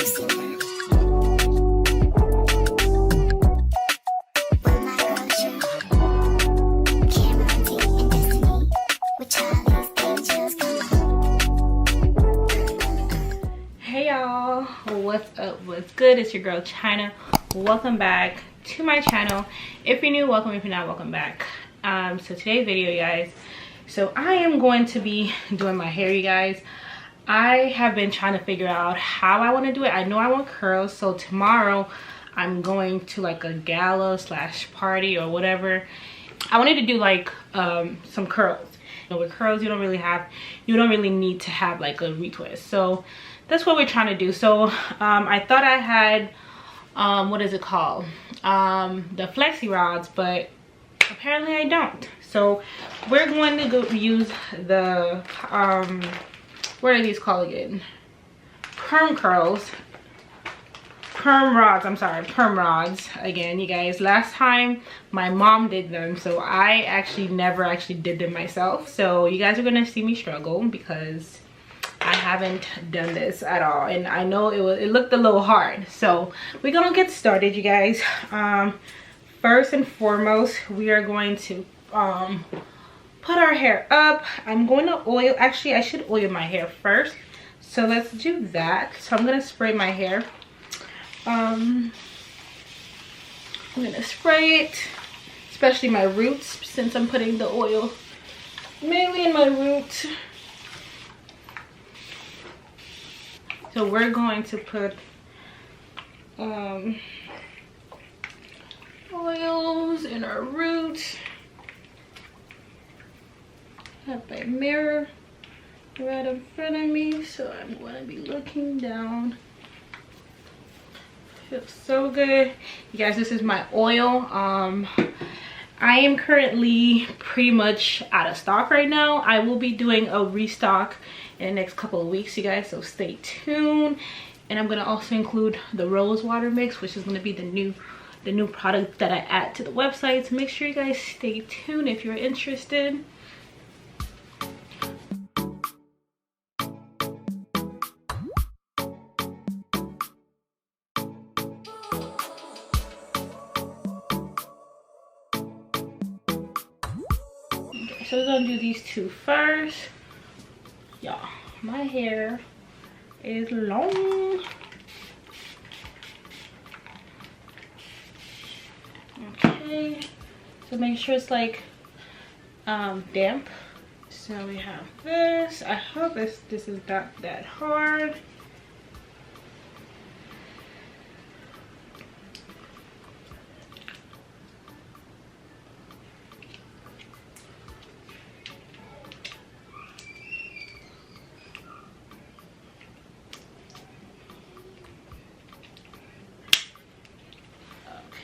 Hey y'all, what's up, what's good? It's your girl Chyna. Welcome back to my channel. If you're new, welcome. If you're not, welcome back. So today's video, you guys, so I am going to be doing my hair, you guys. I have been trying to figure out how I want to do it. I know I want curls, so tomorrow I'm going to like a gala slash party or whatever. I wanted to do like some curls. You know, with curls you don't really need to have like a retwist, so that's what we're trying to do. So I thought I had what is it called, the flexi rods, but apparently I don't. So we're going to go use the what are these called again? Perm rods. I'm sorry, perm rods again, you guys. Last time my mom did them, so I never did them myself. So you guys are gonna see me struggle because I haven't done this at all, and I know it looked a little hard. So we're gonna get started, you guys. First and foremost, we are going to put our hair up. I'm going to oil. Actually, I should oil my hair first, so let's do that. So I'm gonna spray my hair. I'm gonna spray it, especially my roots, since I'm putting the oil mainly in my roots. So we're going to put oils in our roots. I have my mirror right in front of me, so I'm going to be looking down. Feels so good, you guys. This is my oil. I am currently pretty much out of stock right now. I will be doing a restock in the next couple of weeks, you guys, so stay tuned. And I'm gonna also include the rose water mix, which is gonna be the new product that I add to the website. So make sure you guys stay tuned if you're interested. So we're gonna do these two first. Y'all, my hair is long. Okay, so make sure it's like damp. So we have this. I hope this is not that hard.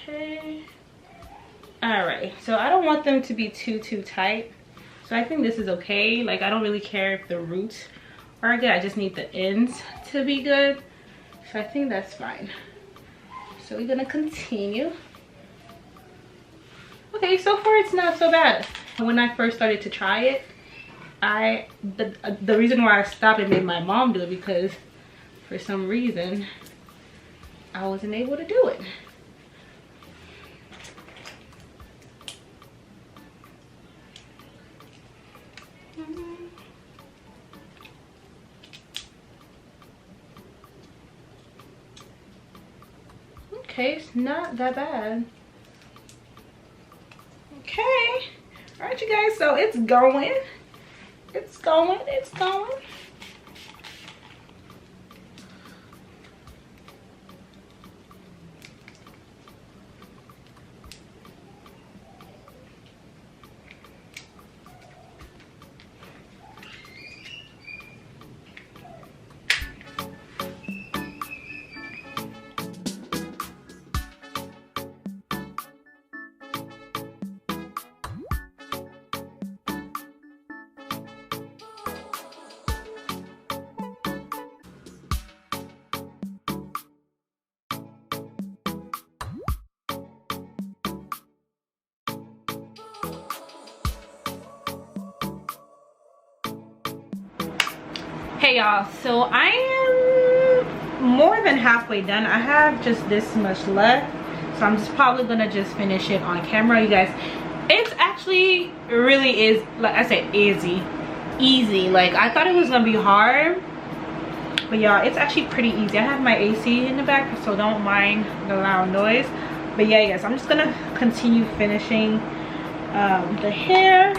Okay, all right, so I don't want them to be too tight, so I think this is okay. Like, I don't really care if the roots are good, I just need the ends to be good, so I think that's fine. So we're gonna continue. Okay, so far it's not so bad. When I first started to try it, the reason why I stopped and made my mom do it, because for some reason I wasn't able to do it. Okay, it's not that bad. Okay, all right, you guys, so it's going. Hey y'all, so I am more than halfway done. I have just this much left, so I'm just probably gonna just finish it on camera. You guys, it's actually really is, like I said, easy. Like I thought it was gonna be hard, but y'all, it's actually pretty easy. I have my AC in the back, so don't mind the loud noise. But yeah, guys, I'm just gonna continue finishing the hair.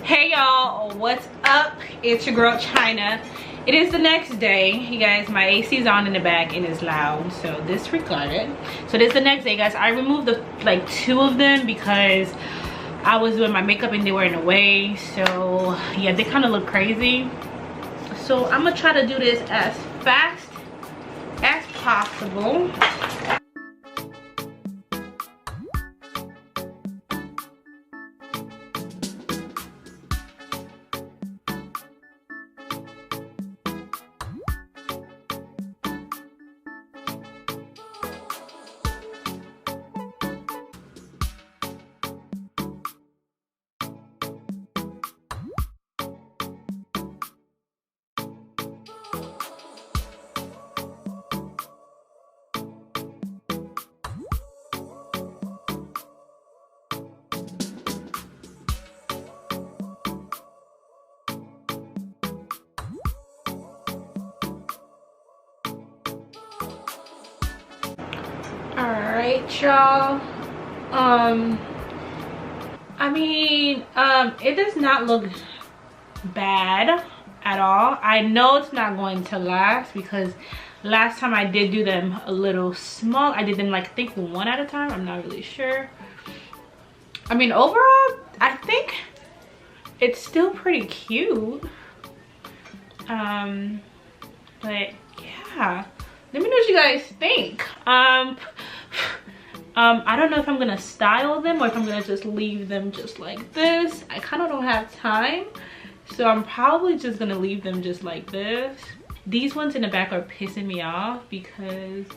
Hey y'all, what's up? It's your girl Chyna. It is the next day, you guys. My AC is on in the back and it's loud, so disregard it. So this is the next day, guys. I removed the like 2 of them because I was doing my makeup and they were in the way. So yeah, they kind of look crazy. So I'm gonna try to do this as fast as possible. Alright, y'all. I mean, it does not look bad at all. I know it's not going to last because last time I did do them a little small. I did them like I think 1 at a time. I'm not really sure. I mean, overall, I think it's still pretty cute. But yeah, let me know what you guys think. I don't know if I'm gonna style them or if I'm gonna just leave them just like this. I kind of don't have time, so I'm probably just gonna leave them just like this. These ones in the back are pissing me off because,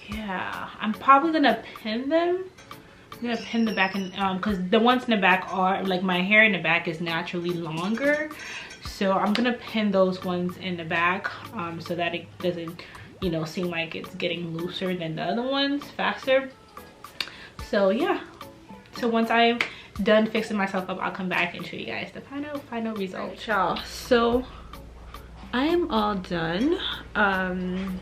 yeah, I'm probably gonna pin them. I'm gonna pin the back, and because the ones in the back are like, my hair in the back is naturally longer, so I'm gonna pin those ones in the back so that it doesn't, you know, seem like it's getting looser than the other ones faster. So yeah, so once I'm done fixing myself up, I'll come back and show you guys the final result, y'all. So I am all done. I'm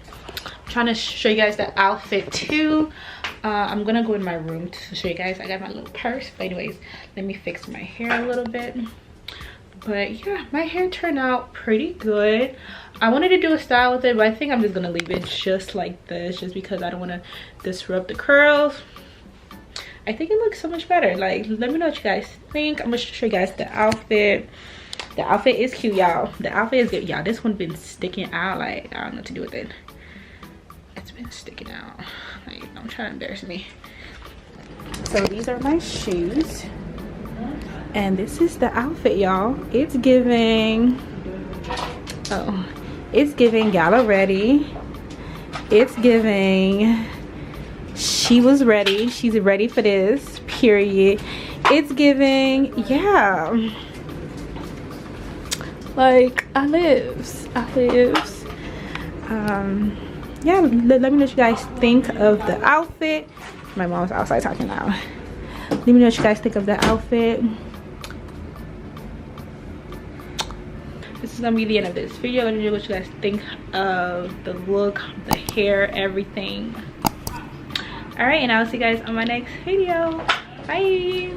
trying to show you guys the outfit too. I'm gonna go in my room to show you guys. I got my little purse, but anyways, let me fix my hair a little bit. But yeah, my hair turned out pretty good. I wanted to do a style with it, but I think I'm just gonna leave it just like this, just because I don't want to disrupt the curls. I think it looks so much better. Like, let me know what you guys think. I'm gonna show you guys the outfit. The outfit is cute, y'all. The outfit is good, y'all. This one's been sticking out. Like, I don't know what to do with it. It's It's sticking out. Like, don't try to embarrass me. So these are my shoes. And this is the outfit, y'all. It's giving, oh, it's giving gala ready. It's giving, she was ready. She's ready for this, period. It's giving, yeah. Like, I lives. Yeah, let me know what you guys think of the outfit. My mom's outside talking now. Let me know what you guys think of the outfit. This is gonna be the end of this video. Let me know what you guys think of the look, the hair, everything. All right, and I'll see you guys on my next video. Bye.